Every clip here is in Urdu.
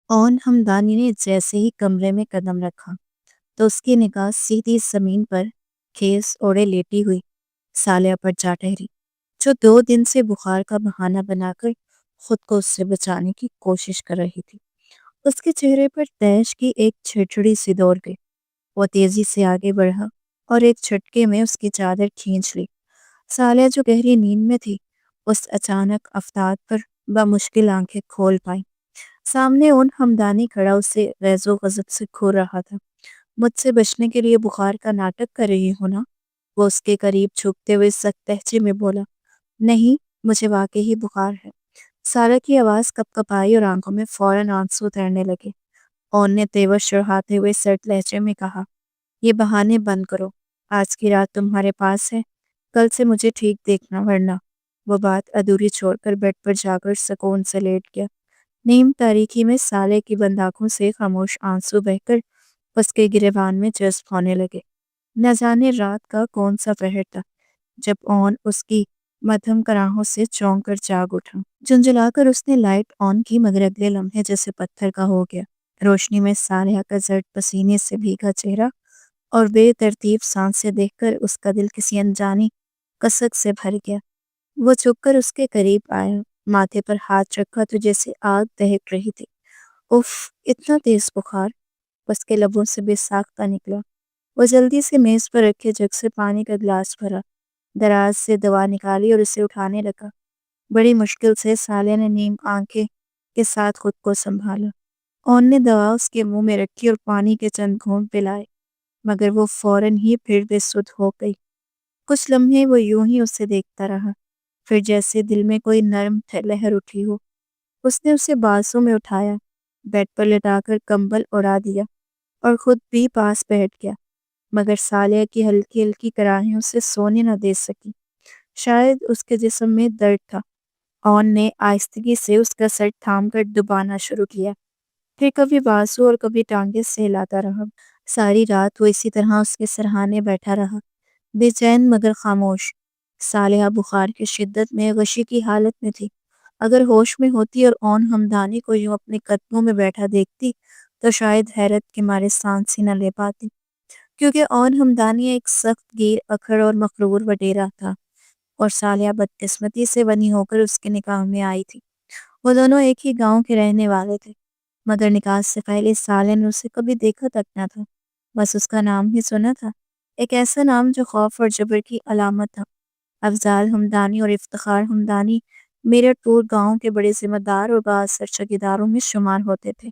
اون ہمدانی نے جیسے ہی کمرے میں قدم رکھا تو اس کی نگاہ سیدھی زمین پر کھیس اوڑے لیٹی ہوئی سالیہ پر جا ٹھہری، جو 2 دن سے بخار کا بہانہ بنا کر خود کو اس سے بچانے کی کوشش کر رہی تھی۔ اس کے چہرے پر تیش کی ایک چھڑچھڑی سی دوڑ گئی۔ وہ تیزی سے آگے بڑھا اور ایک جھٹکے میں اس کی چادر کھینچ لی۔ سالیہ جو گہری نیند میں تھی، اس اچانک افتاد پر بمشکل آنکھیں کھول پائی۔ سامنے اون ہمدانی کھڑا اسے غیظ و غضب سے گھور رہا تھا۔ مجھ سے بچنے کے لیے بخار کا ناٹک کر رہی ہو نا؟ وہ اس کے قریب جھکتے ہوئے سخت لہجے میں بولا۔ نہیں، مجھے واقعی بخار ہے۔ سارا کی آواز کپ کپ آئی اور آنکھوں میں فوراً آنسو تیرنے لگے۔ اون نے تیور چڑھاتے ہوئے سرد لہجے میں کہا، یہ بہانے بند کرو۔ آج کی رات تمہارے پاس ہے، کل سے مجھے ٹھیک دیکھنا، ورنہ۔ وہ بات ادھوری چھوڑ کر بیڈ پر جا کر سکون سے لیٹ گیا۔ نیم تاریکی میں سالے کی بند آنکھوں سے خاموش آنسو بہہ کر اس کے گریبان میں جذب ہونے لگے۔ نہ جانے رات کا کون سا پہر تھا جب اون اس کی مدھم کراہوں سے چونک کر جاگ اٹھا۔ جھنجھلا کر اس نے لائٹ آن کی، مگر اگلے لمحے جیسے پتھر کا ہو گیا۔ روشنی میں سالیہ کا زرد پسینے سے بھیگا چہرہ اور بے ترتیب سانسیں دیکھ کر اس کا دل کسی انجانی کسک سے بھر گیا۔ وہ جھک کر اس کے قریب آیا، ماتھے پر ہاتھ رکھا تو جیسے آگ دہک رہی تھی۔ اف، اتنا تیز بخار! اس کے لبوں سے بے ساختہ نکلا۔ وہ جلدی سے میز پر رکھے جگ سے پانی کا گلاس بھرا، دراز سے دوا نکالی اور اسے اٹھانے لگا۔ بڑی مشکل سے سالیہ نے نیم آنکھیں کے ساتھ خود کو سنبھالا۔ اون نے دوا اس کے منہ میں رکھی اور پانی کے چند گھونٹ پلائے، مگر وہ فوراً ہی پھر بے سدھ ہو گئی۔ کچھ لمحے وہ یوں ہی اسے دیکھتا رہا، پھر جیسے دل میں کوئی نرم لہر اٹھی ہو، اس نے اسے بازوں میں اٹھایا، بیڈ پر لٹا کر کمبل اڑا دیا اور خود بھی پاس بیٹھ گیا، مگر سالیہ کی ہلکی ہلکی کراہی اسے سونے نہ دے سکی۔ شاید اس کے جسم میں درد تھا۔ اون نے آہستگی سے اس کا سر تھام کر دبانا شروع کیا، پھر کبھی بازو اور کبھی ٹانگیں سہلاتا رہا۔ ساری رات وہ اسی طرح اس کے سرہانے بیٹھا رہا، بے چین مگر خاموش۔ سالیہ بخار کی شدت میں غشی کی حالت میں تھی۔ اگر ہوش میں ہوتی اور اون ہمدانی کو یوں اپنے قدموں میں بیٹھا دیکھتی تو شاید حیرت کے مارے سانس ہی نہ لے پاتی، کیونکہ اون ہمدانی ایک سخت گیر اکھڑ اور مغرور وڈیرا تھا، اور سالیہ بدقسمتی سے بنی ہو کر اس کے نکاح میں آئی تھی۔ وہ دونوں ایک ہی گاؤں کے رہنے والے تھے، مگر نکاح سے پہلے سالیہ نے اسے کبھی دیکھا تک نہ تھا، بس اس کا نام ہی سنا تھا، ایک ایسا نام جو خوف اور جبر کی علامت تھا۔ افضال ہمدانی اور افتخار ہمدانی میرٹھ پور گاؤں کے بڑے ذمہ دار اور بااثر چوکیداروں میں شمار ہوتے تھے۔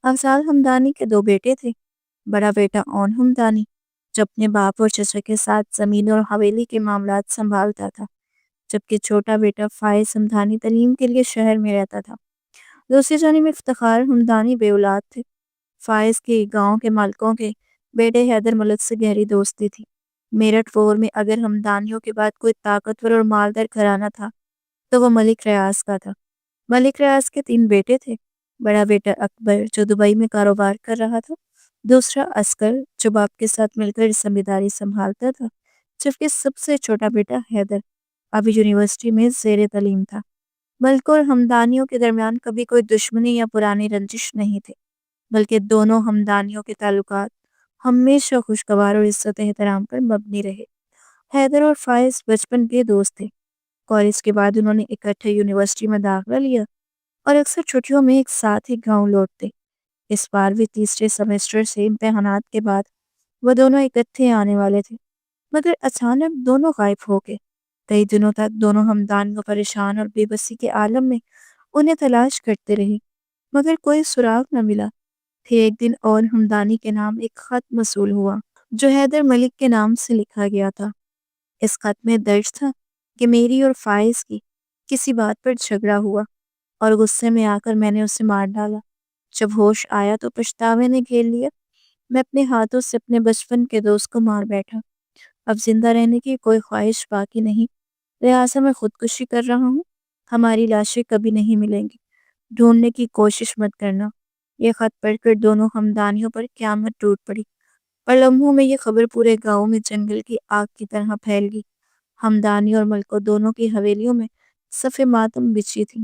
افضال ہمدانی کے 2 بیٹے تھے۔ بڑا بیٹا اون ہمدانی جو اپنے باپ اور چچا کے ساتھ زمین اور حویلی کے معاملات سنبھالتا تھا، جبکہ چھوٹا بیٹا فائز ہمدانی تعلیم کے لیے شہر میں رہتا تھا۔ دوسری جانب افتخار ہمدانی بے اولاد تھے۔ فائز کی گاؤں کے مالکوں کے بیٹے حیدر ملک سے گہری دوستی تھی۔ میرٹھ پور میں اگر ہمدانیوں کے بعد کوئی طاقتور اور مالدار گھرانہ تھا تو وہ ملک ریاض کا تھا۔ ملک ریاض کے 3 بیٹے تھے۔ بڑا بیٹا اکبر جو دبئی میں کاروبار کر رہا تھا، دوسرا عسکر جو باپ کے ساتھ مل کر ذمہ داری سنبھالتا تھا، جبکہ سب سے چھوٹا بیٹا حیدر ابھی یونیورسٹی میں زیر تعلیم تھا۔ ملک اور ہمدانیوں کے درمیان کبھی کوئی دشمنی یا پرانی رنجش نہیں تھی، بلکہ دونوں ہمدانیوں کے تعلقات ہمیشہ خوشگوار اور عزت احترام پر مبنی رہے۔ حیدر اور فائز بچپن کے دوست تھے۔ کالج کے بعد انہوں نے اکٹھے یونیورسٹی میں داخلہ لیا اور اکثر چھٹیوں میں ایک ساتھ ہی گاؤں لوٹتے۔ اس بار بھی تیسرے سیمسٹر سے امتحانات کے بعد وہ دونوں اکٹھے آنے والے تھے، مگر اچانک دونوں غائب ہو گئے۔ کئی دنوں تک دونوں ہمدانیوں پریشان اور بے بسی کے عالم میں انہیں تلاش کرتے رہے، مگر کوئی سراغ نہ ملا۔ پھر ایک دن اون ہمدانی کے نام ایک خط موصول ہوا جو حیدر ملک کے نام سے لکھا گیا تھا۔ اس خط میں درج تھا کہ میری اور فائز کی کسی بات پر جھگڑا ہوا اور غصے میں آ کر میں نے اسے مار ڈالا۔ جب ہوش آیا تو پچھتاوے نے گھیر لیا۔ میں اپنے ہاتھوں سے اپنے بچپن کے دوست کو مار بیٹھا۔ اب زندہ رہنے کی کوئی خواہش باقی نہیں، لہٰذا میں خودکشی کر رہا ہوں۔ ہماری لاشیں کبھی نہیں ملیں گی، ڈھونڈنے کی کوشش مت کرنا۔ یہ خط پڑھ کر دونوں ہمدانیوں پر قیامت ٹوٹ پڑی، اور لمحوں میں یہ خبر پورے گاؤں میں جنگل کی آگ کی طرح پھیل گئی۔ ہمدانی اور ملکوں دونوں کی حویلیوں میں صف ماتم بچھی تھی۔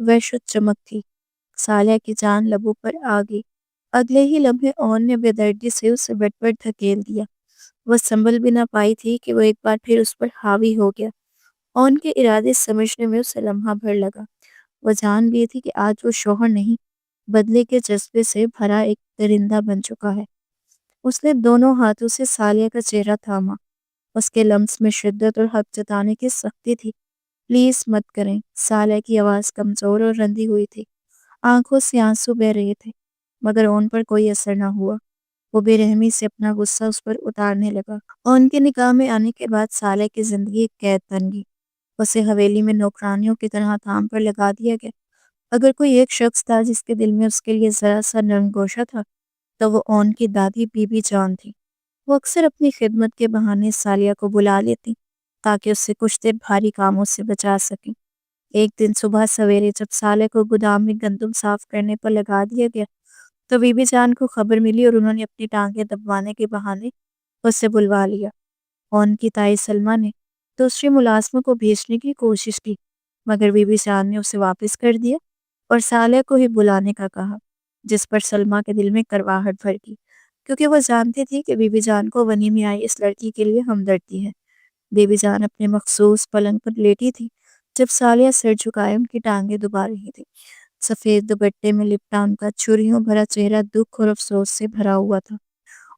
وحشت چمک تھی۔ سالیہ کی جان لبوں پر آ گئی۔ اگلے ہی لمحے اون نے بے دردی سے اسے بیڈ پر دھکیل دیا۔ وہ سنبھل بھی نہ پائی تھی کہ وہ ایک بار پھر اس پر حاوی ہو گیا۔ اون کے ارادے سمجھنے میں اسے لمحہ بھر لگا۔ وہ جان گئی تھی کہ آج وہ شوہر نہیں، بدلے کے جذبے سے بھرا ایک درندہ بن چکا ہے۔ اس نے دونوں ہاتھوں سے سالیہ کا چہرہ تھاما۔ اس کے لمس میں شدت اور حق جتانے کی سختی تھی۔ پلیز مت کریں۔ سالیہ کی آواز کمزور اور رندی ہوئی تھی۔ آنکھوں سے آنسو بہہ رہے تھے، مگر اون پر کوئی اثر نہ ہوا۔ وہ بے رحمی سے اپنا غصہ اس پر اتارنے لگا۔ اون کے نکاح میں آنے کے بعد سالیہ کی زندگی ایک قید بن گئی۔ اسے حویلی میں نوکرانیوں کی طرح کام پر لگا دیا گیا۔ اگر کوئی ایک شخص تھا جس کے دل میں اس کے لیے ذرا سا نرم گوشہ تھا تو وہ اون کی دادی بی بی جان تھی۔ وہ اکثر اپنی خدمت کے بہانے سالیہ کو بلا لیتی تاکہ اس سے کچھ دیر بھاری کاموں سے بچا سکیں۔ ایک دن صبح سویرے جب سالیہ کو گودام میں گندم صاف کرنے پر لگا دیا گیا تو بی بی جان کو خبر ملی اور انہوں نے اپنی ٹانگیں دبوانے کے بہانے اسے بلوا لیا۔ اون کی تائی سلمہ نے دوسرے ملازموں کو بھیجنے کی کوشش کی، مگر بی بی جان نے اسے واپس کر دیا اور سالیہ کو ہی بلانے کا کہا، جس پر سلمہ کے دل میں کرواہٹ بھر گئی، کیونکہ وہ جانتی تھی کہ بی بی جان کو ونی میں آئی اس لڑکی کے لیے ہمدردی ہے۔ بی بی جان اپنے مخصوص پلنگ پر لیٹی تھی جب سالیہ سر جھکائے ان کی ٹانگیں دبا رہی تھی۔ سفید دوپٹے میں لپٹا ان کا چھریوں بھرا چہرہ دکھ اور افسوس سے بھرا ہوا تھا۔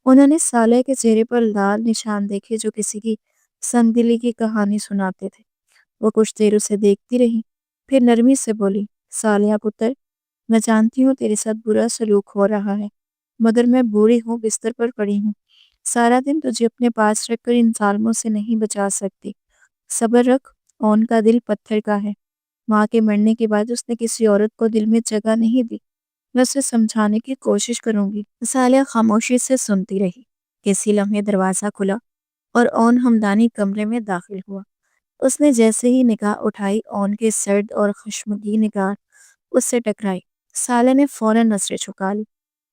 انہوں نے سالیہ کے چہرے پر لال نشان دیکھے جو کسی کی سنگ دلی کی کہانی سناتے تھے۔ وہ کچھ دیر اسے دیکھتی رہی، پھر نرمی سے بولی، سالیہ پتر، میں جانتی ہوں تیرے ساتھ برا سلوک ہو رہا ہے، مگر میں بوڑھی ہوں، بستر پر پڑی ہوں، سارا دن تجھے اپنے پاس رکھ کر ان ظالموں سے نہیں بچا سکتی۔ صبر رکھ، اون کا دل پتھر کا ہے۔ ماں کے مرنے کے بعد اس نے کسی عورت کو دل میں جگہ نہیں دی۔ میں اسے سمجھانے کی کوشش کروں گی۔ سالیہ خاموشی سے سنتی رہی۔ کسی لمحے دروازہ کھلا اور اون ہمدانی کمرے میں داخل ہوا۔ اس نے جیسے ہی نگاہ اٹھائی، اون کے سرد اور خشمگین نگاہ اس سے ٹکرائی۔ سالیہ نے فوراً نظریں جھکا لی۔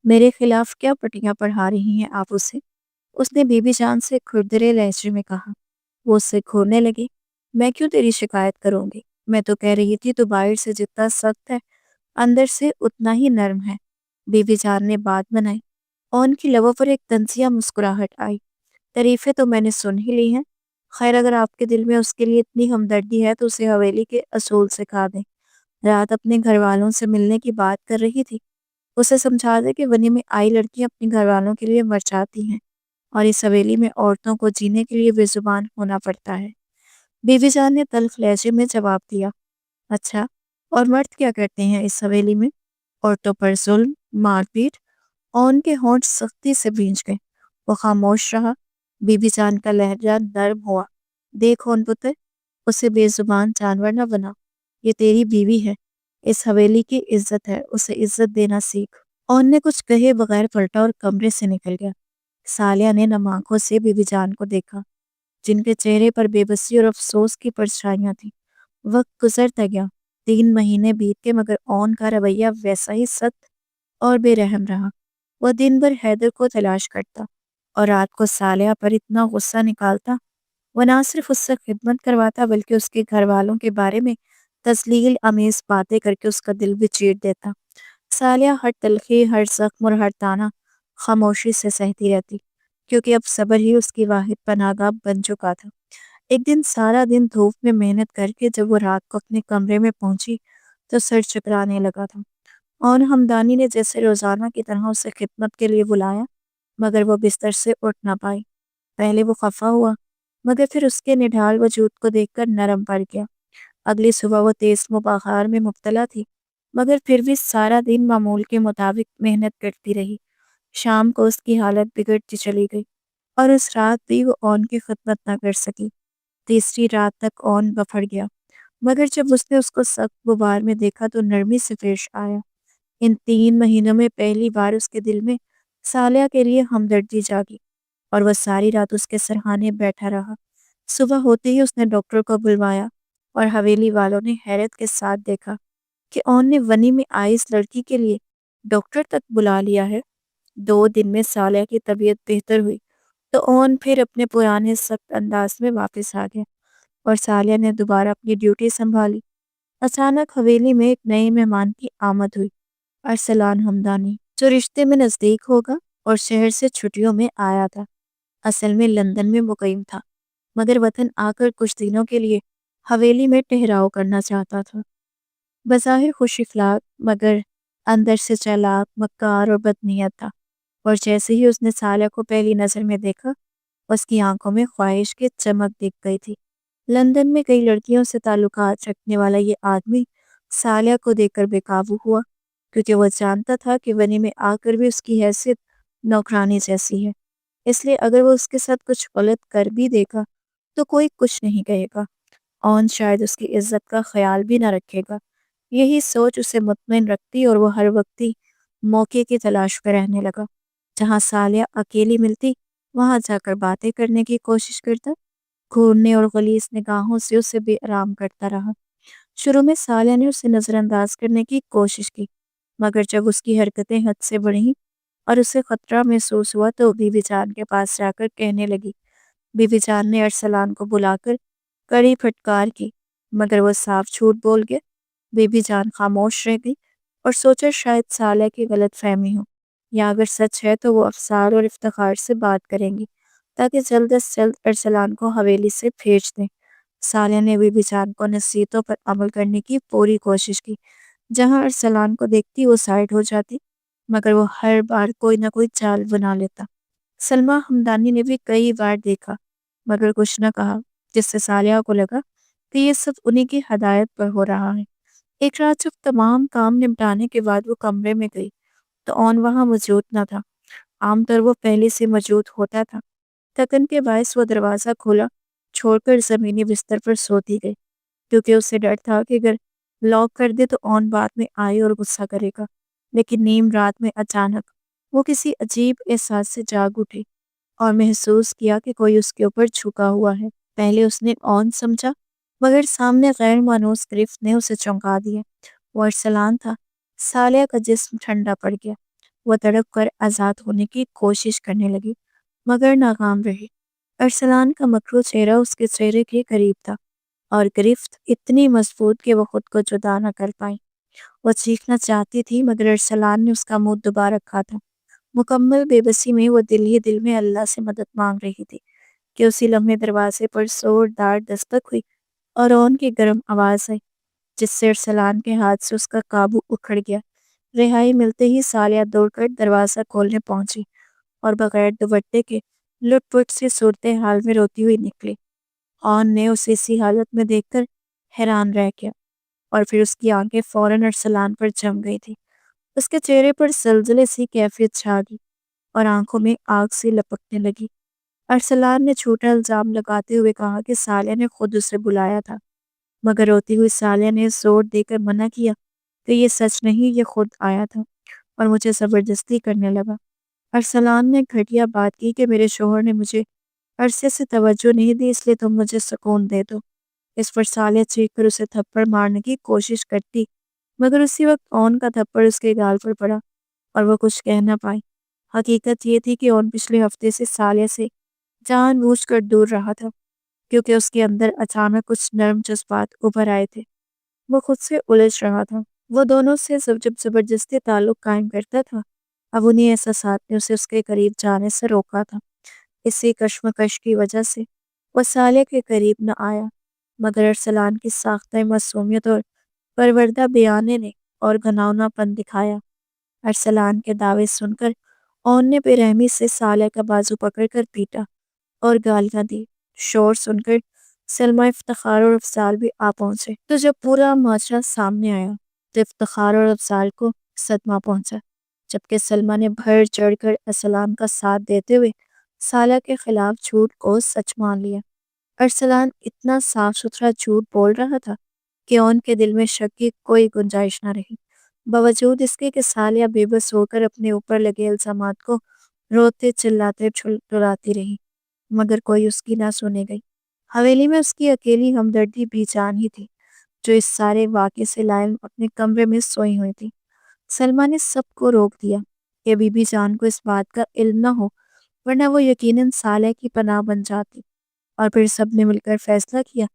میرے خلاف کیا پٹیاں پڑھا رہی ہیں آپ اسے؟ اس نے بی بی جان سے کھردرے لہجے میں کہا۔ وہ اس سے کھورنے لگی۔ میں کیوں تیری شکایت کروں گی؟ میں تو کہہ رہی تھی تو باہر سے جتنا سخت ہے اندر سے اتنا ہی نرم ہے۔ بی بی جان نے بات بنائی۔ اون کی لبوں پر ایک طنزیہ مسکراہٹ آئی۔ تعریفیں تو میں نے سن ہی لی ہیں۔ خیر اگر آپ کے دل میں اس کے لیے اتنی ہمدردی ہے تو اسے حویلی کے اصول سکھا دیں۔ رات اپنے گھر والوں سے ملنے کی بات کر رہی تھی۔ اسے سمجھا دے کہ ونی میں آئی لڑکیاں اپنے گھر والوں کے لیے مر جاتی ہیں اور اس حویلی میں عورتوں کو جینے کے لیے بے زبان ہونا پڑتا ہے۔ بی بی جان نے تلخ لہجے میں جواب دیا، اچھا اور مرد کیا کرتے ہیں اس حویلی میں؟ عورتوں پر ظلم، مار پیٹ۔ اون کے ہونٹ سختی سے بھیج گئے۔ وہ خاموش رہا۔ بی بی جان کا لہجہ نرم ہوا۔ دیکھ اون پتر، اسے بے زبان جانور نہ بنا۔ یہ تیری بیوی ہے، اس حویلی کی عزت ہے، اسے عزت دینا سیکھ۔ اون نے کچھ کہے بغیر پلٹا اور کمرے سے نکل گیا۔ سالیہ نے نم آنکھوں سے بی بی جان کو دیکھا، جن کے چہرے پر بے بسی اور افسوس کی پرچھائیاں تھیں۔ وقت گزرتا گیا، 3 مہینے بیت کے، مگر اون کا رویہ ویسا ہی سخت اور بے رحم رہا۔ وہ دن بھر حیدر کو تلاش کرتا اور رات کو سالیہ پر اتنا غصہ نکالتا۔ وہ نہ صرف اس سے خدمت کرواتا بلکہ اس کے گھر والوں کے بارے میں تذلیل آمیز باتیں کر کے اس کا دل بھی چیر دیتا۔ سالیہ ہر تلخی، ہر زخم اور ہر تانا خاموشی سے سہتی رہتی، کیونکہ اب صبر ہی اس کی واحد پناہ گاہ بن چکا تھا۔ ایک دن سارا دن دھوپ میں محنت کر کے جب وہ رات کو اپنے کمرے میں پہنچی تو سر چکرانے لگا تھا۔ اور ہمدانی نے جیسے روزانہ کی طرح اسے خدمت کے لیے بلایا، مگر وہ بستر سے اٹھ نہ پائی۔ پہلے وہ خفا ہوا، مگر پھر اس کے نڈھال وجود کو دیکھ کر نرم پڑ گیا۔ اگلی صبح وہ تیز بخار میں مبتلا تھی، مگر پھر بھی سارا دن معمول کے مطابق محنت کرتی رہی۔ شام کو اس کی حالت بگڑتی چلی گئی اور اس رات بھی وہ اون کی خدمت نہ کر سکی۔ تیسری رات تک اون بپھڑ گیا، مگر جب اس نے اس کو سخت غبار میں دیکھا تو نرمی سے پیش آیا۔ ان 3 مہینوں میں پہلی بار اس کے دل میں سالیہ کے لیے ہمدردی جاگی اور وہ ساری رات اس کے سرہانے بیٹھا رہا۔ صبح ہوتے ہی اس نے ڈاکٹر کو بلوایا اور حویلی والوں نے حیرت کے ساتھ دیکھا کہ اون نے ونی میں آئی اس لڑکی کے لیے ڈاکٹر تک بلا لیا ہے۔ 2 دن میں سالیہ کی طبیعت بہتر ہوئی تو اون پھر اپنے پرانے سخت انداز میں واپس آ گیا اور سالیہ نے دوبارہ اپنی ڈیوٹی سنبھالی۔ اچانک حویلی میں ایک نئے مہمان کی آمد ہوئی، ارسلان ہمدانی، جو رشتے میں نزدیک ہوگا اور شہر سے چھٹیوں میں آیا تھا۔ اصل میں لندن میں مقیم تھا، مگر وطن آ کر کچھ دنوں کے لیے حویلی میں ٹہراؤ کرنا چاہتا تھا۔ بظاہر خوش اخلاق مگر اندر سے چالاک، مکار اور بدنیت تھا، اور جیسے ہی اس نے سالیہ کو پہلی نظر میں دیکھا، اس کی آنکھوں میں خواہش کی چمک دکھ گئی تھی۔ لندن میں کئی لڑکیوں سے تعلقات رکھنے والا یہ آدمی سالیہ کو دیکھ کر بے قابو ہوا، کیونکہ وہ جانتا تھا کہ ونی میں آ کر بھی اس کی حیثیت نوکرانی جیسی ہے، اس لیے اگر وہ اس کے ساتھ کچھ غلط کر بھی دے گا تو کوئی کچھ نہیں کہے گا، اور شاید اس کی عزت کا خیال بھی نہ رکھے گا۔ یہی سوچ اسے مطمئن رکھتی اور وہ ہر وقتی موقع کی تلاش میں رہنے لگا۔ جہاں سالیہ اکیلی ملتی وہاں جا کر باتیں کرنے کی کوشش کرتا، گھورنے اور غلیظ نگاہوں سے اسے بے آرام کرتا رہا۔ شروع میں سالیہ نے اسے نظر انداز کرنے کی کوشش کی، مگر جب اس کی حرکتیں حد سے بڑھیں اور اسے خطرہ محسوس ہوا تو بی بی جان کے پاس جا کر کہنے لگی۔ بی بی جان نے ارسلان کو بلا کر کڑی پھٹکار کی، مگر وہ صاف جھوٹ بول گیا۔ بی بی جان خاموش رہ گئی اور سوچا شاید سالیہ کی غلط فہمی ہو، یا اگر سچ ہے تو وہ افسار اور افتخار سے بات کریں گی تاکہ جلد از جلد ارسلان کو حویلی سے بھیج دیں۔ سالیہ نے بی بی جان کو نصیحتوں پر عمل کرنے کی پوری کوشش کی۔ جہاں ارسلان کو دیکھتی وہ سائڈ ہو جاتی، مگر وہ ہر بار کوئی نہ کوئی چال بنا لیتا۔ سلمیٰ ہمدانی نے بھی کئی بار دیکھا مگر کچھ نہ کہا، جس سے سالیہ کو لگا کہ یہ سب انہی کی ہدایت پر ہو رہا ہے۔ ایک رات جب تمام کام نمٹانے کے بعد وہ کمرے میں گئی تو اون وہاں موجود نہ تھا۔ عام طور وہ پہلے سے موجود ہوتا تھا۔ تھکن کے باعث وہ دروازہ کھولا چھوڑ کر زمینی بستر پر سوتی گئی، کیونکہ اسے ڈر تھا کہ اگر لاک کر دے تو اون بعد میں آئے اور غصہ کرے گا۔ لیکن نیم رات میں اچانک وہ کسی عجیب احساس سے جاگ اٹھی اور محسوس کیا کہ کوئی اس کے اوپر جھکا ہوا ہے۔ پہلے اس نے اون سمجھا، مگر سامنے غیر مانوس گرفت نے اسے چونکا دیا۔ وہ ارسلان تھا۔ سالیہ کا جسم ٹھنڈا پڑ گیا۔ وہ تڑپ کر آزاد ہونے کی کوشش کرنے لگی، مگر ناکام رہی۔ ارسلان کا مکروہ چہرہ اس کے چہرے کے قریب تھا، اور گرفت اتنی مضبوط کہ وہ خود کو جدا نہ کر پائی۔ وہ چیخنا چاہتی تھی مگر ارسلان نے اس کا منہ دبا رکھا تھا۔ مکمل بے بسی میں وہ دل ہی دل میں اللہ سے مدد مانگ رہی تھی کہ اسی لمحے دروازے پر زوردار دستک ہوئی اور اون کی گرم آواز آئی، جس سے ارسلان کے ہاتھ سے اس کا قابو اکھڑ گیا۔ رہائی ملتے ہی سالیہ دوڑ کر دروازہ کھولنے پہنچی اور بغیر دوپٹے کے لٹ پٹ سی صورتحال میں روتی ہوئی نکلی۔ اون نے اسے اسی حالت میں دیکھ کر حیران رہ گیا، اور پھر اس کی آنکھیں فوراً ارسلان پر جم گئی تھی۔ اس کے چہرے پر زلزلے سی کیفیت چھا گئی اور آنکھوں میں آگ سی لپکنے لگی۔ ارسلان نے جھوٹا الزام لگاتے ہوئے کہا کہ سالیہ نے خود اسے بلایا تھا، مگر روتی ہوئی سالیہ نے زور دے کر منع کیا کہ یہ سچ نہیں، یہ خود آیا تھا اور مجھے زبردستی کرنے لگا۔ ارسلان نے گھٹیا بات کی کہ میرے شوہر نے مجھے عرصے سے توجہ نہیں دی، اس لیے تم مجھے سکون دے دو۔ اس پر سالیہ چیخ کر اسے تھپڑ مارنے کی کوشش کرتی، مگر اسی وقت اون کا تھپڑ اس کے گال پر پڑا اور وہ کچھ کہہ نہ پائی۔ حقیقت یہ تھی کہ اون پچھلے ہفتے سے سالیہ سے جان بوجھ کر دور رہا تھا، کیونکہ اس کے اندر اچانک کچھ نرم جذبات ابھر آئے تھے۔ وہ خود سے الجھ رہا تھا۔ وہ دونوں سے جب زبردستی تعلق قائم کرتا تھا، اب انہی احساسات نے اسے اس کے قریب جانے سے روکا تھا۔ اسی کشمکش کی وجہ سے وہ سالیہ کے قریب نہ آیا، مگر ارسلان کی ساختہ معصومیت اور پروردہ بیانے نے اور گھناؤنا پن دکھایا۔ ارسلان کے دعوے سن کر اون نے بے رحمی سے سالیہ کا بازو پکڑ کر پیٹا اور گالیاں دی۔ شور سن کر سلمیٰ، افتخار اور افضال بھی آ پہنچے۔ تو جب پورا ماجرا سامنے آیا تو افتخار اور افضال کو صدمہ پہنچا، جبکہ سلمیٰ نے بڑھ چڑھ کر ارسلان کا ساتھ دیتے ہوئے سالیہ کے خلاف جھوٹ کو سچ مان لیا۔ ارسلان اتنا صاف ستھرا جھوٹ بول رہا تھا کہ اون کے دل میں شک کی کوئی گنجائش نہ رہی، باوجود اس کے کہ سالیہ بے بس ہو کر اپنے اوپر لگے الزامات کو روتے چلاتے چھڑلاتی رہی، مگر کوئی اس کی نہ سنے گئی۔ حویلی میں اس کی اکیلی ہمدردی بی جان ہی تھی، جو اس سارے واقعے سے لائل اپنے کمرے میں سوئی ہوئی تھی۔ سلمیٰ نے سب کو روک دیا کہ بی بی جان کو اس بات کا علم نہ ہو، ورنہ وہ یقیناً سالیہ کی پناہ بن جاتی، اور پھر سب نے مل کر فیصلہ کیا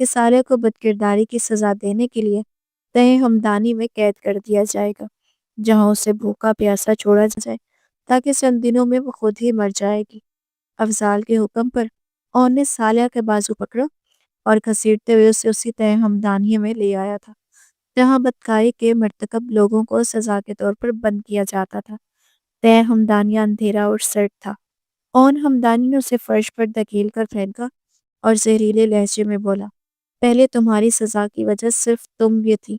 کہ سالیہ کو بدکرداری کی سزا دینے کے لیے تہ ہمدانی میں قید کر دیا جائے گا، جہاں اسے بھوکا پیاسا چھوڑا جائے تاکہ چند دنوں میں وہ خود ہی مر جائے گی۔ افضال کے حکم پر اون نے صالحہ کے بازو پکڑا اور گھسیٹتے ہوئے اسے اسی تہ ہمدانی میں لے آیا تھا جہاں بدکاری کے مرتکب لوگوں کو سزا کے طور پر بند کیا جاتا تھا۔ تہ ہمدانیہ اندھیرا اور سرد تھا۔ اون ہمدانی نے اسے فرش پر دھکیل کر پھینکا اور زہریلے لہجے میں بولا، پہلے تمہاری سزا کی وجہ صرف تم یہ تھی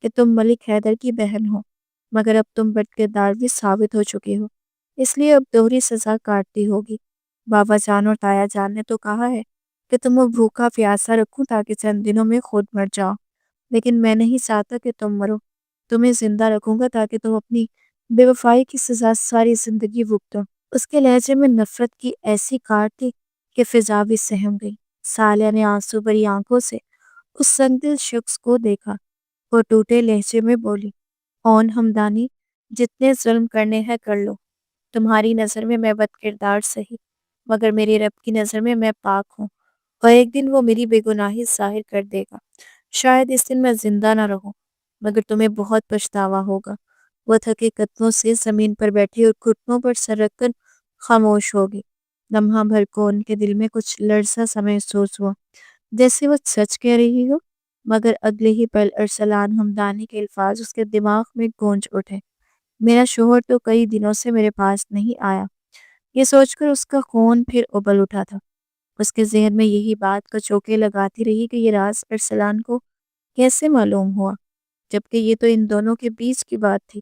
کہ تم ملک حیدر کی بہن ہو، مگر اب تم بد کردار بھی ثابت ہو چکے ہو، اس لیے اب دوہری سزا کاٹتی ہوگی۔ بابا جان اور تایا جان نے تو کہا ہے کہ تمہیں بھوکا پیاسا رکھوں تاکہ چند دنوں میں خود مر جاؤ، لیکن میں نہیں چاہتا کہ تم مرو، تمہیں زندہ رکھوں گا تاکہ تم اپنی بے وفائی کی سزا ساری زندگی بھگتو۔ اس کے لہجے میں نفرت کی ایسی کاٹ تھی کہ فضا بھی سہم گئی۔ صالحہ نے آنسو بھری آنکھوں سے اس سنگدل شخص کو دیکھا۔ وہ ٹوٹے لہجے میں بولی، اون ہمدانی، جتنے ظلم کرنے ہیں کر لو، تمہاری نظر میں میں بد کردار سہی، مگر میری رب کی نظر میں پاک ہوں، اور ایک دن وہ میری بے گناہی ظاہر کر دے گا۔ شاید اس دن میں زندہ نہ رہوں، مگر تمہیں بہت پچھتاوا ہوگا۔ وہ تھکے قدموں سے زمین پر بیٹھی اور گھٹنوں پر سر رکھ کر خاموش ہوگی۔ لمحہ بھر کو ان کے دل میں کچھ لرزا سا محسوس ہوا، جیسے وہ سچ کہہ رہی ہو، مگر اگلے ہی پل ارسلان ہمدانی کے الفاظ اس کے دماغ میں گونج اٹھے، میرا شوہر تو کئی دنوں سے میرے پاس نہیں آیا۔ یہ سوچ کر اس کا خون پھر ابل اٹھا تھا۔ اس کے ذہن میں یہی بات کچوکے لگاتی رہی کہ یہ راز ارسلان کو کیسے معلوم ہوا، جبکہ یہ تو ان دونوں کے بیچ کی بات تھی۔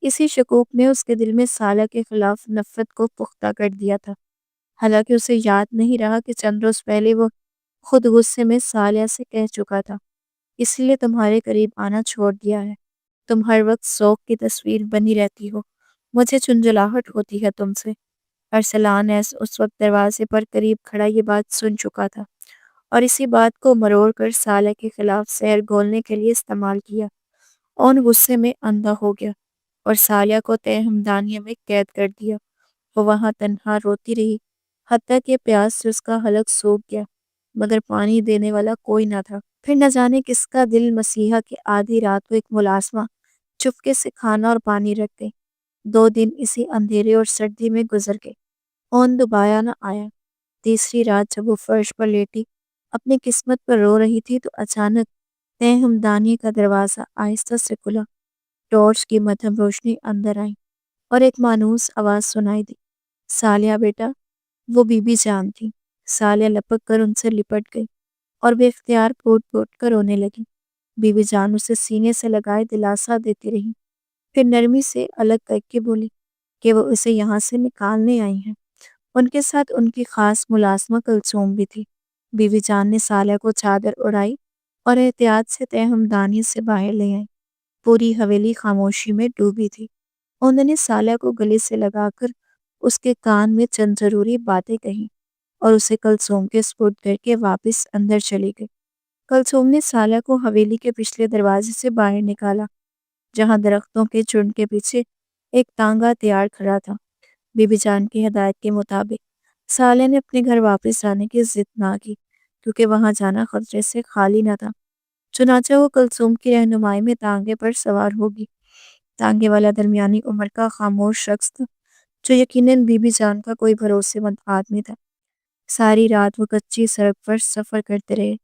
اسی شکوک نے اس کے دل میں صالحہ کے خلاف نفرت کو پختہ کر دیا تھا، حالانکہ اسے یاد نہیں رہا کہ چند روز پہلے وہ خود غصے میں صالحہ سے کہہ چکا تھا، اس لیے تمہارے قریب آنا چھوڑ دیا ہے، تم ہر وقت شوق کی تصویر بنی رہتی ہو، مجھے چنجلاہٹ ہوتی ہے تم سے۔ ارسلان اس وقت دروازے پر قریب کھڑا یہ بات سن چکا تھا اور اسی بات کو مروڑ کر صالحہ کے خلاف زہر گھولنے کے لیے استعمال کیا۔ اون غصے میں اندھا ہو گیا اور صالحہ کو تہ ہمدانیہ میں قید کر دیا۔ وہ وہاں تنہا روتی رہی، حتیٰ کہ پیاس سے اس کا حلق سوکھ گیا، مگر پانی دینے والا کوئی نہ تھا۔ پھر نہ جانے کس کا دل مسیحا کی آدھی رات کو ایک ملازمہ چپکے سے کھانا اور پانی رکھ گئی۔ 2 دن اسی اندھیرے اور سردی میں گزر گئے۔ اون دوبارہ نہ آیا۔ تیسری رات جب وہ فرش پر لیٹی اپنی قسمت پر رو رہی تھی تو اچانک تہ ہمدانی کا دروازہ آہستہ سے کھلا، ٹارچ کی مدھم روشنی اندر آئی اور ایک مانوس آواز سنائی دی، صالحہ بیٹا۔ وہ بی بی جان تھی۔ صالحہ لپک کر ان سے لپٹ گئی اور بے اختیار پھوٹ پھوٹ کر رونے لگی۔ بی بی جان اسے سینے سے لگائے دلاسا دیتی رہی، پھر نرمی سے الگ کر کے بولی کہ وہ اسے یہاں سے نکالنے آئی ہیں۔ ان کے ساتھ ان کی خاص ملازمہ کلثوم بھی تھی۔ بی بی جان نے صالحہ کو چادر اڑائی اور احتیاط سے تہ ہمدانی سے باہر لے آئی۔ پوری حویلی خاموشی میں ڈوبی تھی۔ انہوں نے صالحہ کو گلے سے لگا کر اس کے کان میں چند ضروری باتیں کہیں اور اسے کلثوم کے سپرد کر کے واپس اندر چلی گئی۔ کلثوم نے صالحہ کو حویلی کے پچھلے دروازے سے باہر نکالا، جہاں درختوں کے جھنڈ کے پیچھے ایک تانگا تیار کھڑا تھا۔ بی بی جان کی ہدایت کے مطابق صالحہ نے اپنے گھر واپس جانے کی ضد نہ کی، کیونکہ وہاں جانا خطرے سے خالی نہ تھا۔ چنانچہ وہ کلثوم کی رہنمائی میں تانگے پر سوار ہوگی۔ تانگے والا درمیانی عمر کا خاموش شخص تھا، جو یقیناً بی بی جان کا کوئی بھروسے مند آدمی تھا۔ ساری رات وہ کچی سڑک پر سفر کرتے رہے۔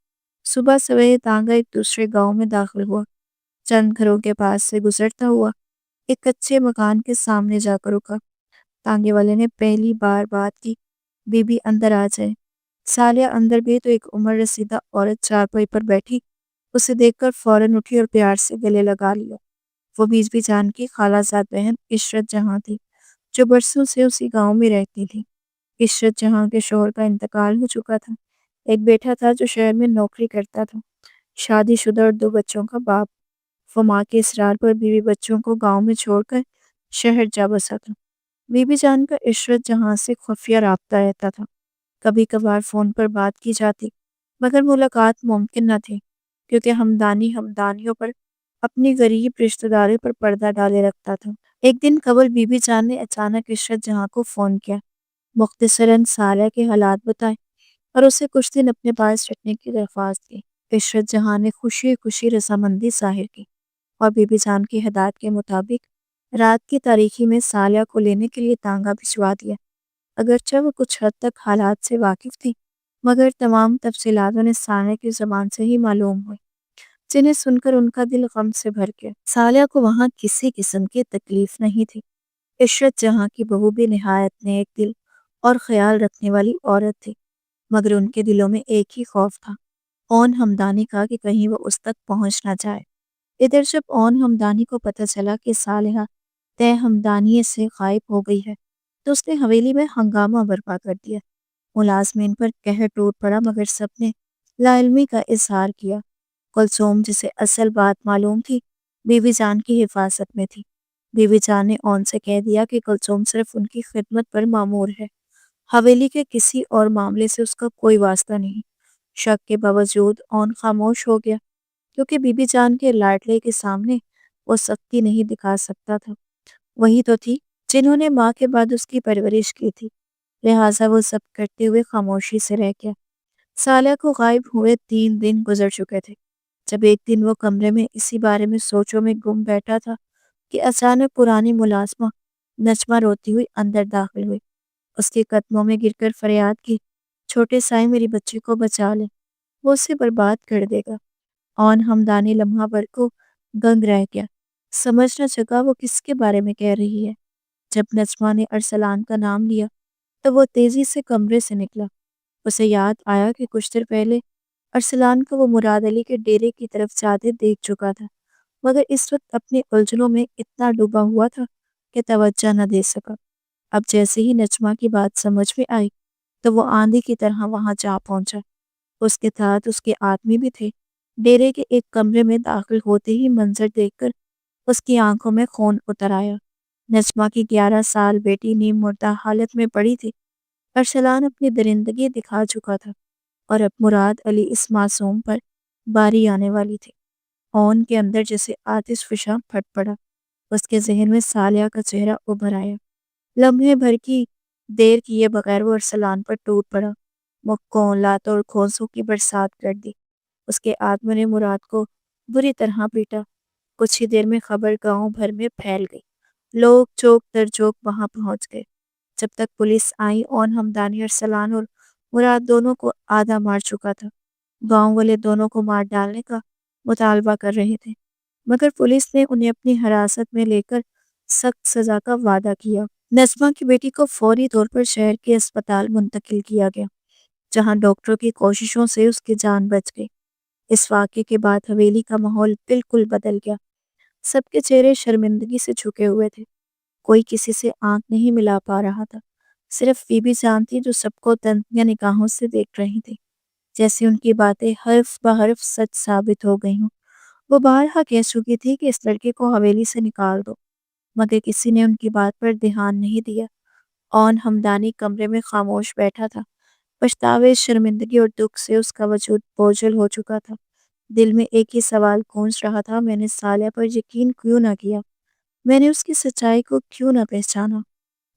صبح سویرے تانگا ایک دوسرے گاؤں میں داخل ہوا۔ چند گھروں کے پاس سے گزرتا ہوا ایک کچے مکان کے سامنے جا کر رکا۔ تانگے والے نے پہلی بار بات کی، بی بی اندر آ جائے۔ صالحہ اندر گئی تو ایک عمر رسیدہ عورت چارپائی پر بیٹھی اسے دیکھ کر فوراً اٹھی اور پیار سے گلے لگا لیا۔ وہ بی بی جان کی خالہ زاد بہن عشرت جہاں تھی، جو برسوں سے اسی گاؤں میں رہتی تھی۔ عشرت جہاں کے شوہر کا انتقال ہو چکا تھا۔ ایک بیٹا تھا جو شہر میں نوکری کرتا تھا، شادی شدہ اور 2 بچوں کا باپ۔ وہ ماں کے اصرار پر بیوی بچوں کو گاؤں میں چھوڑ کر شہر جا بسا تھا۔ بی بی جان کا عشرت جہاں سے خفیہ رابطہ رہتا تھا۔ کبھی کبھار فون پر بات کی جاتی، مگر ملاقات ممکن نہ تھی، کیونکہ ہمدانی ہمدانیوں پر اپنی غریب رشتہ داری پر پردہ ڈالے رکھتا تھا۔ ایک دن قبل بی بی جان نے اچانک عشرت جہاں کو فون کیا، مختصراً صالحہ کے حالات بتائے اور اسے کچھ دن اپنے پاس رکھنے کی درخواست کی۔ عشرت جہاں نے خوشی خوشی رضامندی ظاہر کی۔ اور بی بی جان کی ہدایت کے مطابق رات کی تاریکی میں سالیہ کو لینے کے لیے تانگا بھجوا دیا۔ اگرچہ وہ کچھ حد تک حالات سے واقف تھی، مگر تمام تفصیلات انہیں سالیہ کی زبان سے ہی معلوم ہوئی، جنہیں سن کر ان کا دل غم سے بھر گیا۔ سالیہ کو وہاں کسی قسم کی تکلیف نہیں تھی۔ عشرت جہاں کی بہو بھی نہایت نیک دل اور خیال رکھنے والی عورت تھی، مگر ان کے دلوں میں ایک ہی خوف تھا، اون ہمدانی کا، کہ کہیں وہ اس تک پہنچ نہ جائے۔ ادھر جب اون ہمدانی کو پتہ چلا کہ صالحہ طے ہمدانی سے غائب ہو گئی ہے تو اس نے حویلی میں ہنگامہ برپا کر دیا۔ ملازمین پر قہر ٹوٹ پڑا، مگر سب نے لا علمی کا اظہار کیا۔ کلثوم، جسے اصل بات معلوم تھی، بی بی جان کی حفاظت میں تھی۔ بی بی جان نے اون سے کہہ دیا کہ کلثوم صرف ان کی خدمت پر مامور ہے، حویلی کے کسی اور معاملے سے اس کا کوئی واسطہ نہیں۔ شک کے باوجود اون خاموش ہو گیا، کیونکہ بی بی جان کے لاڈلے کے سامنے وہ سختی نہیں دکھا سکتا تھا۔ وہی تو تھی جنہوں نے ماں کے بعد اس کی پرورش کی تھی، لہٰذا وہ سب کرتے ہوئے خاموشی سے رہ گیا۔ سالیہ کو غائب ہوئے 3 دن گزر چکے تھے، جب ایک دن وہ کمرے میں اسی بارے میں سوچوں میں گم بیٹھا تھا کہ اچانک پرانی ملازمہ نجمہ روتی ہوئی اندر داخل ہوئی۔ اس کے قدموں میں گر کر فریاد کی، چھوٹے سائیں، میری بچی کو بچا لیں، وہ اسے برباد کر دے گا۔ اون ہمدانی لمحہ بھر کو دنگ رہ گیا، سمجھ نہ سکا وہ کس کے بارے میں کہہ رہی ہے۔ جب نجمہ نے ارسلان کا نام لیا تو وہ تیزی سے کمرے سے نکلا۔ اسے یاد آیا کہ کچھ دیر پہلے ارسلان کو وہ مراد علی کے ڈیرے کی طرف جاتے دیکھ چکا تھا، مگر اس وقت اپنی الجھنوں میں اتنا ڈوبا ہوا تھا کہ توجہ نہ دے سکا۔ اب جیسے ہی نجمہ کی بات سمجھ میں آئی تو وہ آندھی کی طرح وہاں جا پہنچا۔ اس کے ساتھ اس کے آدمی بھی تھے۔ ڈیرے کے ایک کمرے میں داخل ہوتے ہی منظر دیکھ کر اس کی آنکھوں میں خون اتر آیا۔ نجمہ کی 11 سال بیٹی نیم مردہ حالت میں پڑی تھی۔ ارسلان اپنی درندگی دکھا چکا تھا اور اب مراد علی اس معصوم پر باری آنے والی تھی۔ اون کے اندر جیسے آتش فشاں پھٹ پڑا۔ اس کے ذہن میں صالحہ کا چہرہ ابھر آیا۔ لمحے بھر کی دیر کیے بغیر وہ ارسلان پر ٹوٹ پڑا، مکوں، لاتوں اور کھونسوں کی برسات کر دی۔ اس کے آدمی نے مراد کو بری طرح پیٹا۔ کچھ ہی دیر میں خبر گاؤں بھر میں پھیل گئی۔ لوگ چوک در چوک وہاں پہنچ گئے۔ جب تک پولیس آئی، اون ہمدانی ارسلان اور مراد دونوں کو آدھا مار چکا تھا۔ گاؤں والے دونوں کو مار ڈالنے کا مطالبہ کر رہے تھے، مگر پولیس نے انہیں اپنی حراست میں لے کر سخت سزا کا وعدہ کیا۔ نجمہ کی بیٹی کو فوری طور پر شہر کے اسپتال منتقل کیا گیا، جہاں ڈاکٹروں کی کوششوں سے اس کی جان بچ گئی۔ اس واقعے کے بعد حویلی کا ماحول بالکل بدل گیا۔ سب کے چہرے شرمندگی سے جھکے ہوئے تھے، کوئی کسی سے آنکھ نہیں ملا پا رہا تھا۔ صرف بی بی جان تھی جو سب کو تنزیہ نگاہوں سے دیکھ رہی تھی، جیسے ان کی باتیں حرف بحرف سچ ثابت ہو گئی ہوں۔ وہ بارہا کہہ چکی تھی کہ اس لڑکے کو حویلی سے نکال دو، مگر کسی نے ان کی بات پر دھیان نہیں دیا۔ اون ہمدانی کمرے میں خاموش بیٹھا تھا۔ پچھتاوے، شرمندگی اور دکھ سے اس کا وجود بوجھل ہو چکا تھا۔ دل میں ایک ہی سوال گونج رہا تھا، میں نے صالحہ پر یقین کیوں نہ کیا؟ میں نے اس کی سچائی کو کیوں نہ پہچانا؟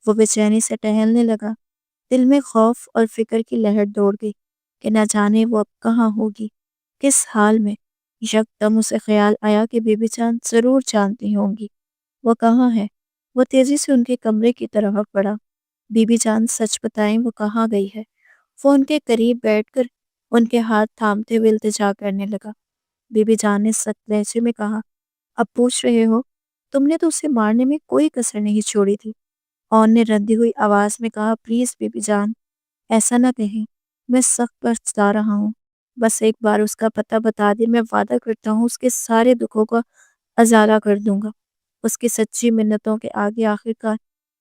وہ بے چینی سے ٹہلنے لگا۔ دل میں خوف اور فکر کی لہر دوڑ گئی کہ نہ جانے وہ اب کہاں ہوگی، کس حال میں۔ یکدم اسے خیال آیا کہ بی بی جان ضرور جانتی ہوں گی وہ کہاں ہے۔ وہ تیزی سے ان کے کمرے کی طرف بڑھا۔ بی بی جان، سچ بتائیں، وہ کہاں گئی ہے؟ وہ ان کے قریب بیٹھ کر ان کے ہاتھ تھامتے ہوئے التجا کرنے لگا۔ بی بی جان نے سخت لہجے میں کہا، اب پوچھ رہے ہو؟ تم نے تو اسے مارنے میں کوئی کسر نہیں چھوڑی تھی۔ اون نے ردی ہوئی آواز میں کہا، پلیز بی بی جان، ایسا نہ کہیں، میں سخت پچھتا رہا ہوں۔ بس ایک بار اس کا پتہ بتا دیں، میں وعدہ کرتا ہوں اس کے سارے دکھوں کا ازالہ کر دوں گا۔ اس کی سچی منتوں کے آگے آخرکار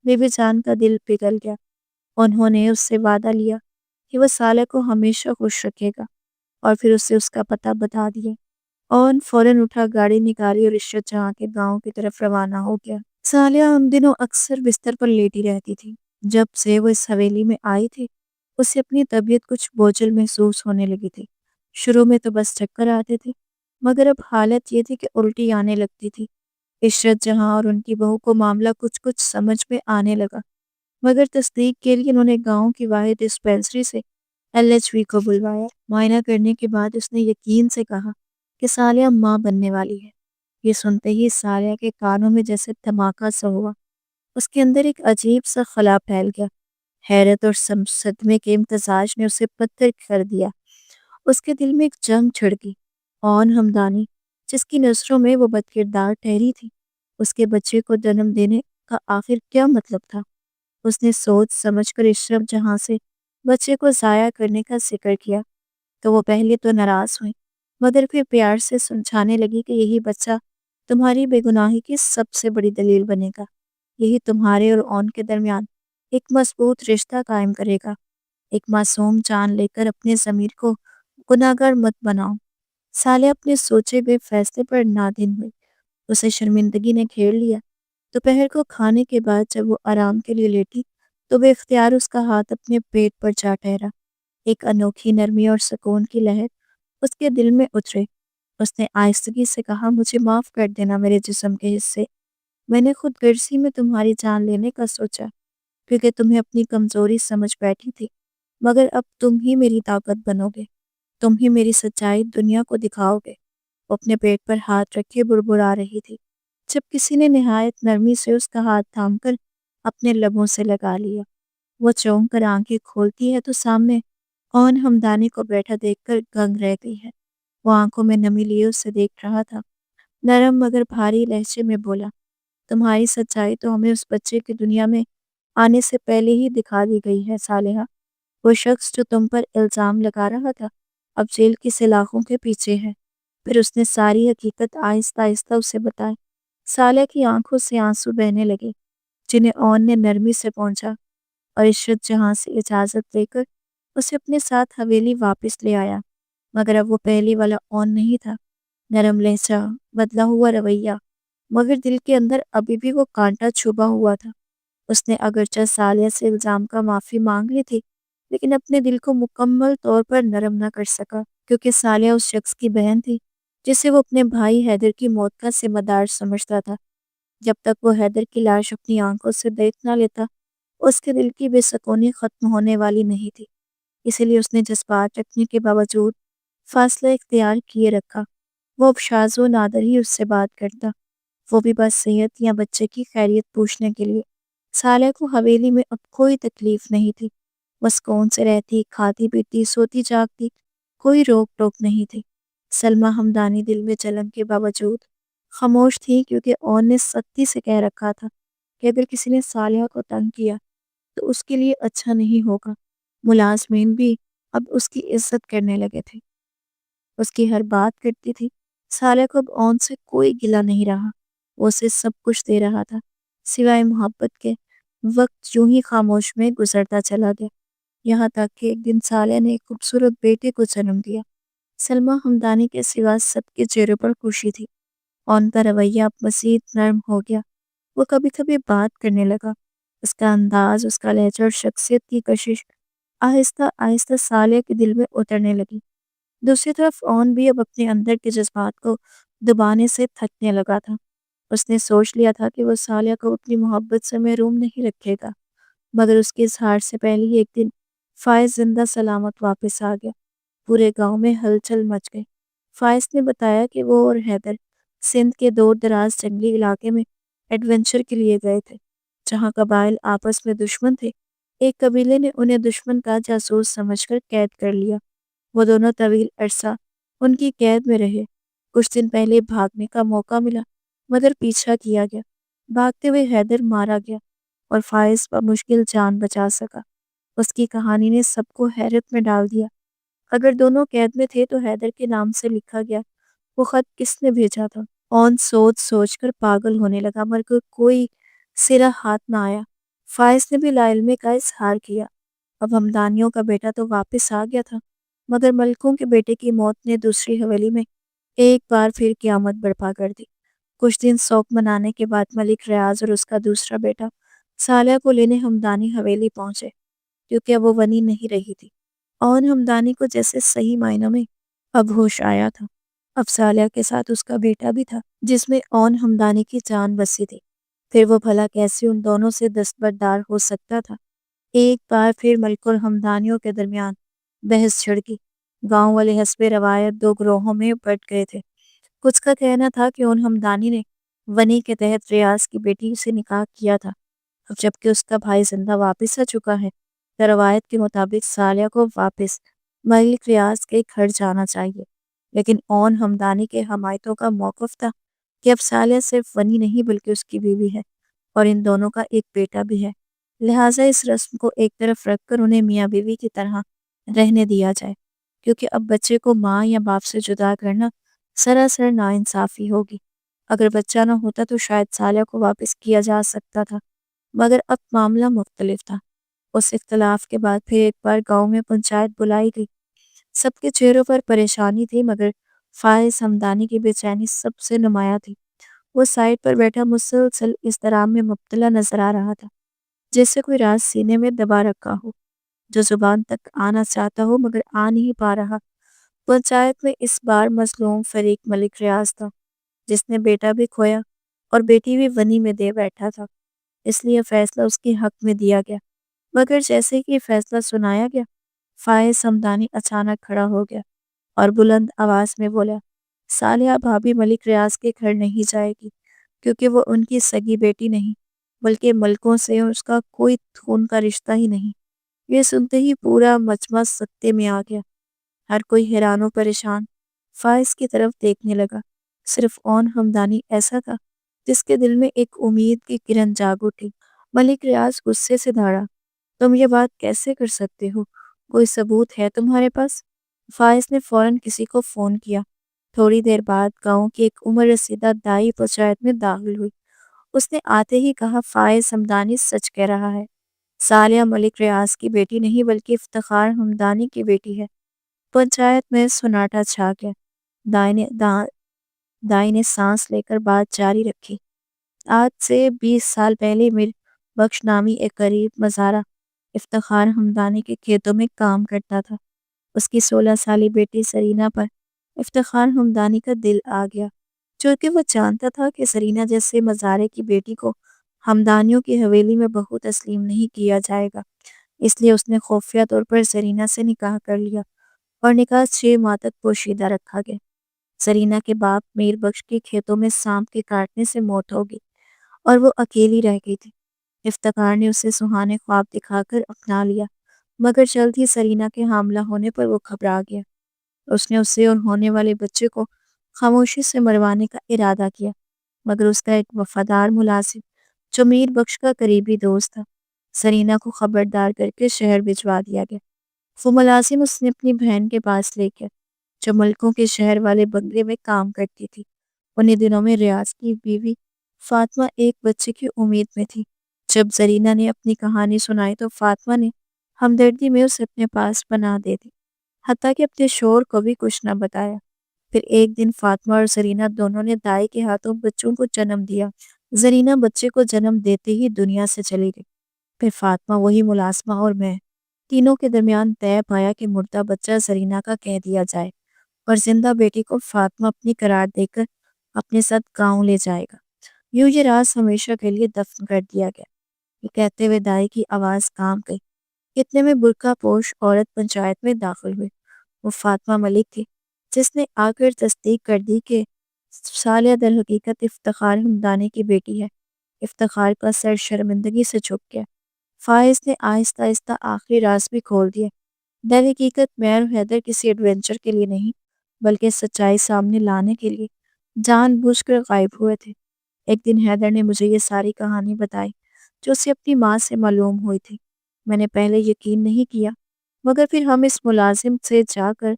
بی بی جان کا دل پگھل گیا۔ انہوں نے اس سے وعدہ لیا کہ وہ صالح کو ہمیشہ خوش رکھے گا، اور پھر اسے اس کا پتہ بتا دیا۔ اون فوراً اٹھا، گاڑی نکالی اور عشرت جہاں کے گاؤں کی طرف روانہ ہو گیا۔ صالحہ ان دنوں اکثر بستر پر لیٹی رہتی تھی۔ جب سے وہ اس حویلی میں آئی تھی، اسے اپنی طبیعت کچھ بوجھل محسوس ہونے لگی تھی۔ شروع میں تو بس چکر آتے تھے، مگر اب حالت یہ تھی کہ الٹی آنے لگتی تھی۔ عشرت جہاں اور ان کی بہو کو معاملہ کچھ سمجھ میں آنے لگا، مگر تصدیق کے لیے انہوں نے گاؤں کی واحد ڈسپینسری سے LHV کو بلوایا۔ معائنہ کرنے کے بعد اس نے یقین سے کہا کہ صالحہ ماں بننے والی ہے۔ یہ سنتے ہی سالیہ کے کانوں میں جیسے دھماکہ سا ہوا۔ اس کے اندر ایک عجیب سا خلا پھیل گیا۔ حیرت اور صدمے کے امتزاج نے اسے پتھر کر دیا۔ اس کے دل میں ایک جنگ چھڑ گئی۔ اون ہمدانی، جس کی نظروں میں وہ بد کردار ٹھہری تھی، اس کے بچے کو جنم دینے کا آخر کیا مطلب تھا؟ اس نے سوچ سمجھ کر اشرف جہاں سے بچے کو ضائع کرنے کا ذکر کیا تو وہ پہلے تو ناراض ہوئی، مگر پھر پیار سے سمجھانے لگی کہ یہی بچہ تمہاری بے گناہی کی سب سے بڑی دلیل بنے گا، یہی تمہارے اور اون کے درمیان ایک مضبوط رشتہ قائم کرے گا۔ ایک معصوم جان لے کر اپنے ضمیر کو گناہگار مت بناؤ۔ سالیہ اپنے سوچے ہوئے فیصلے پر نادم ہوئی۔ اسے شرمندگی نے گھیر لیا۔ دوپہر کو کھانے کے بعد جب وہ آرام کے لیے لیٹی تو بے اختیار اس کا ہاتھ اپنے پیٹ پر جا ٹھہرا۔ ایک انوکھی نرمی اور سکون کی لہر اس کے دل میں اترے۔ اس نے آہستگی سے کہا، مجھے معاف کر دینا میرے جسم کے حصے۔ میں نے خود غرضی میں تمہاری جان لینے کا سوچا، کیونکہ تمہیں اپنی کمزوری سمجھ بیٹھی تھی، مگر اب تم ہی میری طاقت بنو گے، تم ہی میری سچائی دنیا کو دکھاؤ گے۔ وہ اپنے پیٹ پر ہاتھ رکھے بڑبڑا رہی تھی، جب کسی نے نہایت نرمی سے اس کا ہاتھ تھام کر اپنے لبوں سے لگا لیا۔ وہ چونک کر آنکھیں کھولتی ہے تو سامنے اون ہمدانی کو بیٹھا دیکھ کر گنگ رہ گئی ہے۔ وہ آنکھوں میں نمی لیے اسے دیکھ رہا تھا، نرم مگر بھاری لہجے میں بولا، تمہاری سچائی تو ہمیں اس بچے کی دنیا میں آنے سے پہلے ہی دکھا دی گئی ہے صالحہ۔ وہ شخص جو تم پر الزام لگا رہا تھا اب جیل کی سلاخوں کے پیچھے ہے۔ پھر اس نے ساری حقیقت آہستہ آہستہ اسے بتائی۔ صالحہ کی آنکھوں سے آنسو بہنے لگے، جنہیں اون نے نرمی سے پہنچا، اور عشرت جہاں سے اجازت لے کر اسے اپنے ساتھ حویلی واپس لے آیا۔ مگر اب وہ پہلی والا اون نہیں تھا، نرم لہجہ، بدلا ہوا رویہ، مگر دل کے اندر ابھی بھی وہ کانٹا چھپا ہوا تھا۔ اس نے اگرچہ صالحہ سے الزام کا معافی مانگ لی تھی، لیکن اپنے دل کو مکمل طور پر نرم نہ کر سکا، کیونکہ صالحہ اس شخص کی بہن تھی جسے وہ اپنے بھائی حیدر کی موت کا ذمہ دار سمجھتا تھا۔ جب تک وہ حیدر کی لاش اپنی آنکھوں سے دیکھ نہ لیتا، اس کے دل کی بے سکونی ختم ہونے والی نہیں تھی۔ اسی لیے اس نے جذبات رکھنے کے باوجود فاصلہ اختیار کیے رکھا۔ وہ اب شاذ و نادر ہی اس سے بات کرتا، وہ بھی بس صحت یا بچے کی خیریت پوچھنے کے لیے۔ صالحہ کو حویلی میں اب کوئی تکلیف نہیں تھی، وہ سکون سے رہتی، کھاتی پیتی، سوتی جاگتی، کوئی روک ٹوک نہیں تھی۔ سلمیٰ ہمدانی دل میں جلن کے باوجود خاموش تھی، کیونکہ اون نے سختی سے کہہ رکھا تھا کہ اگر کسی نے صالحہ کو تنگ کیا تو اس کے لیے اچھا نہیں ہوگا۔ ملازمین بھی اب اس کی عزت کرنے لگے تھے، اس کی ہر بات کرتی تھی۔ صالحہ کو اب اون سے کوئی گلہ نہیں رہا، وہ اسے سب کچھ دے رہا تھا سوائے محبت کے۔ وقت یوں ہی خاموش میں گزرتا چلا گیا، یہاں تک کہ ایک دن صالحہ نے ایک خوبصورت بیٹے کو جنم دیا۔ سلمیٰ ہمدانی کے سوا سب کے چہروں پر خوشی تھی۔ اون کا رویہ اب مزید نرم ہو گیا، وہ کبھی کبھی بات کرنے لگا۔ اس کا انداز، اس کا لہجہ اور شخصیت کی کشش آہستہ آہستہ صالحہ کے دل میں اترنے لگی۔ دوسری طرف اون بھی اب اپنے اندر کے جذبات کو دبانے سے تھکنے لگا تھا۔ اس نے سوچ لیا تھا کہ وہ صالحہ کو اپنی محبت سے محروم نہیں رکھے گا، مگر اس کے اظہار سے پہلے ہی ایک دن فائز زندہ سلامت واپس آ گیا۔ پورے گاؤں میں ہلچل مچ گئی۔ فائز نے بتایا کہ وہ اور حیدر سندھ کے دور دراز جنگلی علاقے میں ایڈونچر کے لیے گئے تھے، جہاں قبائل آپس میں دشمن تھے۔ ایک قبیلے نے انہیں دشمن کا جاسوس سمجھ کر قید کر لیا۔ وہ دونوں طویل عرصہ ان کی قید میں رہے۔ کچھ دن پہلے بھاگنے کا موقع ملا، مگر پیچھا کیا گیا۔ بھاگتے ہوئے حیدر مارا گیا اور فائز بمشکل جان بچا سکا۔ اس کی کہانی نے سب کو حیرت میں ڈال دیا۔ اگر دونوں قید میں تھے تو حیدر کے نام سے لکھا گیا وہ خط کس نے بھیجا تھا؟ اون سوچ سوچ کر پاگل ہونے لگا، مگر کوئی سرا ہاتھ نہ آیا۔ فائز نے بھی لا علمی کا اظہار کیا۔ اب ہمدانیوں کا بیٹا تو واپس آ گیا تھا، مگر ملکوں کے بیٹے کی موت نے دوسری حویلی میں ایک بار پھر قیامت برپا کر دی۔ کچھ دن سوگ منانے کے بعد ملک ریاض اور اس کا دوسرا بیٹا صالحہ کو لینے ہمدانی حویلی پہنچے، کیونکہ اب وہ ونی نہیں رہی تھی۔ اون ہمدانی کو جیسے صحیح معنوں میں اب ہوش آیا تھا۔ اب صالحہ کے ساتھ اس کا بیٹا بھی تھا، جس میں اون ہمدانی کی جان بسی تھی۔ پھر وہ بھلا کیسے ان دونوں سے دستبردار ہو سکتا تھا؟ ایک بار پھر ملک اور ہمدانیوں کے درمیان بحث چھڑ گئی۔ گاؤں والے حسب روایت دو گروہوں میں بٹ گئے تھے۔ کچھ کا کہنا تھا کہ ان ہمدانی نے ونی کے تحت ریاض کی بیٹی سے نکاح کیا تھا، اب جبکہ اس کا بھائی زندہ واپس آ چکا ہے تو روایت کے مطابق سالیہ کو واپس ملک ریاض کے گھر جانا چاہیے۔ لیکن اون ہمدانی کے حمایتوں کا موقف تھا کہ اب سالیہ صرف ونی نہیں بلکہ اس کی بیوی ہے اور ان دونوں کا ایک بیٹا بھی ہے، لہٰذا اس رسم کو ایک طرف رکھ کر انہیں میاں بیوی کی طرح رہنے دیا جائے، کیونکہ اب بچے کو ماں یا باپ سے جدا کرنا سراسر ناانصافی ہوگی۔ اگر بچہ نہ ہوتا تو شاید سالیہ کو واپس کیا جا سکتا تھا، مگر اب معاملہ مختلف تھا۔ اس اختلاف کے بعد پھر ایک بار گاؤں میں پنچایت بلائی گئی۔ سب کے چہروں پر پریشانی تھی، مگر فائز ہمدانی کی بے چینی سب سے نمایاں تھی۔ وہ سائڈ پر بیٹھا مسلسل اضطراب میں مبتلا نظر آ رہا تھا، جیسے کوئی راز سینے میں دبا رکھا ہو جو زبان تک آنا چاہتا ہو مگر آ نہیں پا رہا۔ پنچایت میں اس بار مظلوم فریق ملک ریاض تھا، جس نے بیٹا بھی کھویا اور بیٹی بھی ونی میں دے بیٹھا تھا، اس لیے فیصلہ اس کے حق میں دیا گیا۔ مگر جیسے کہ فیصلہ سنایا گیا، فائز ہمدانی اچانک کھڑا ہو گیا اور بلند آواز میں بولا، سالیہ بھابھی ملک ریاض کے گھر نہیں جائے گی، کیونکہ وہ ان کی سگی بیٹی نہیں بلکہ ملکوں سے اس کا کوئی خون کا رشتہ ہی نہیں۔ یہ سنتے ہی پورا مجمع سکتے میں آ گیا۔ ہر کوئی حیران و پریشان فائز کی طرف دیکھنے لگا۔ صرف اون ہمدانی ایسا تھا جس کے دل میں ایک امید کی کرن جاگ اٹھی۔ ملک ریاض غصے سے دھاڑا، تم یہ بات کیسے کر سکتے ہو؟ کوئی ثبوت ہے تمہارے پاس؟ فائز نے فوراً کسی کو فون کیا۔ تھوڑی دیر بعد گاؤں کی ایک عمر رسیدہ دائی پنچایت میں داخل ہوئی۔ اس نے آتے ہی کہا، فائز ہمدانی سچ کہہ رہا ہے، سالیہ ملک ریاض کی بیٹی نہیں بلکہ افتخار ہمدانی کی بیٹی ہے۔ پنچایت میں سناٹا چھا گیا۔ دائی نے سانس لے کر بات جاری رکھی، آج سے 20 سال پہلے میر بخش نامی ایک غریب مزارع افتخار ہمدانی کے کھیتوں میں کام کرتا تھا۔ اس کی 16 سالی بیٹی سرینا پر افتخار ہمدانی کا دل آ گیا، چونکہ وہ جانتا تھا کہ سرینا جیسے مزارع کی بیٹی کو ہمدانیوں کی حویلی میں بہو تسلیم نہیں کیا جائے گا، اس لیے اس نے خفیہ طور پر سرینا سے نکاح کر لیا اور نکاح 6 ماہ تک پوشیدہ رکھا گیا۔ سرینا کے باپ میر بخش کے کھیتوں میں سانپ کے کاٹنے سے موت ہو گئی اور وہ اکیلی رہ گئی تھی۔ افتخار نے اسے سہانے خواب دکھا کر اپنا لیا، مگر جلد ہی سرینا کے حاملہ ہونے پر وہ گھبرا گیا۔ اس نے اسے اور ہونے والے بچے کو خاموشی سے مروانے کا ارادہ کیا، مگر اس کا ایک وفادار ملازم جو میر بخش کا قریبی دوست تھا، سرینا کو خبردار کر کے شہر بھجوا دیا گیا۔ وہ ملازم اس نے اپنی بہن کے پاس لے گیا جو ملکوں کے شہر والے بنگلے میں کام کرتی تھی۔ انہیں دنوں میں ریاض کی بیوی فاطمہ ایک بچے کی امید میں تھی۔ جب زرینہ نے اپنی کہانی سنائی تو فاطمہ نے ہمدردی میں اسے اپنے پاس پناہ دے دی، حتیٰ کہ اپنے شوہر کو بھی کچھ نہ بتایا۔ پھر ایک دن فاطمہ اور زرینہ دونوں نے دائی کے ہاتھوں بچوں کو جنم دیا۔ زرینہ بچے کو جنم دیتے ہی دنیا سے چلی گئی۔ پھر فاطمہ، وہی ملازمہ اور میں، تینوں کے درمیان طے پایا کہ مردہ بچہ زرینہ کا کہہ دیا جائے اور زندہ بیٹی کو فاطمہ اپنی قرار دے کر اپنے ساتھ گاؤں لے جائے گا۔ یوں یہ راز ہمیشہ کے لیے دفن کر دیا گیا۔ یہ کہتے ہوئے دائی کی آواز کانپ گئی۔ اتنے میں برقع پوش عورت پنچایت میں داخل ہوئی۔ وہ فاطمہ ملک تھی، جس نے آ کر تصدیق کر دی کہ سالیہ در حقیقت افتخار ہمدانی کی بیٹی ہے۔ افتخار کا سر شرمندگی سے جھک گیا۔ فائز نے آہستہ آہستہ آخری راز بھی کھول دیا۔ در حقیقت میں اور حیدر کسی ایڈونچر کے لیے نہیں بلکہ سچائی سامنے لانے کے لیے جان بوجھ کر غائب ہوئے تھے۔ ایک دن حیدر نے مجھے یہ ساری کہانی بتائی جو اسے اپنی ماں سے معلوم ہوئی تھی۔ میں نے پہلے یقین نہیں کیا، مگر پھر ہم اس ملازم سے جا کر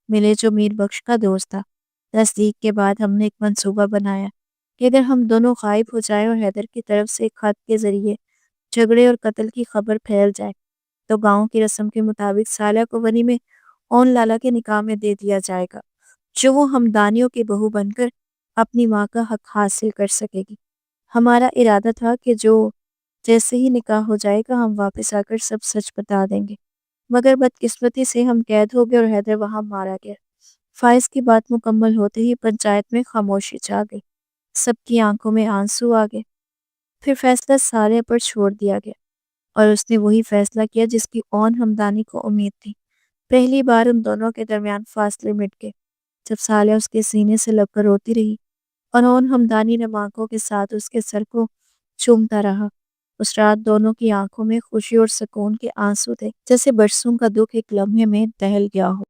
ملے جو میر بخش کا دوست تھا۔ تصدیق کے بعد ہم نے ایک منصوبہ بنایا کہ اگر ہم دونوں غائب ہو جائیں اور حیدر کی طرف سے ایک خط کے ذریعے جھگڑے اور قتل کی خبر پھیل جائے تو گاؤں کی رسم کے مطابق سالیہ کو ونی میں اون لالا کے نکاح میں دے دیا جائے گا، جو وہ ہمدانیوں کی بہو بن کر اپنی ماں کا حق حاصل کر سکے گی۔ ہمارا ارادہ تھا کہ جیسے ہی نکاح ہو جائے گا ہم واپس آ کر سب سچ بتا دیں گے، مگر بدقسمتی سے ہم قید ہو گئے اور حیدر وہاں مارا گیا۔ فائز کی بات مکمل ہوتے ہی پنچایت میں خاموشی چھا گئی۔ سب کی آنکھوں میں آنسو آ گئے۔ پھر فیصلہ سالیہ پر چھوڑ دیا گیا اور اس نے وہی فیصلہ کیا جس کی اون ہمدانی کو امید تھی۔ پہلی بار ان دونوں کے درمیان فاصلے مٹ گئے۔ جب سالیہ اس کے سینے سے لگ کر روتی رہی اور ان ہمدانی نماکوں کے ساتھ اس کے سر کو چومتا رہا۔ اس رات دونوں کی آنکھوں میں خوشی اور سکون کے آنسو تھے، جیسے برسوں کا دکھ ایک لمحے میں دہل گیا ہو۔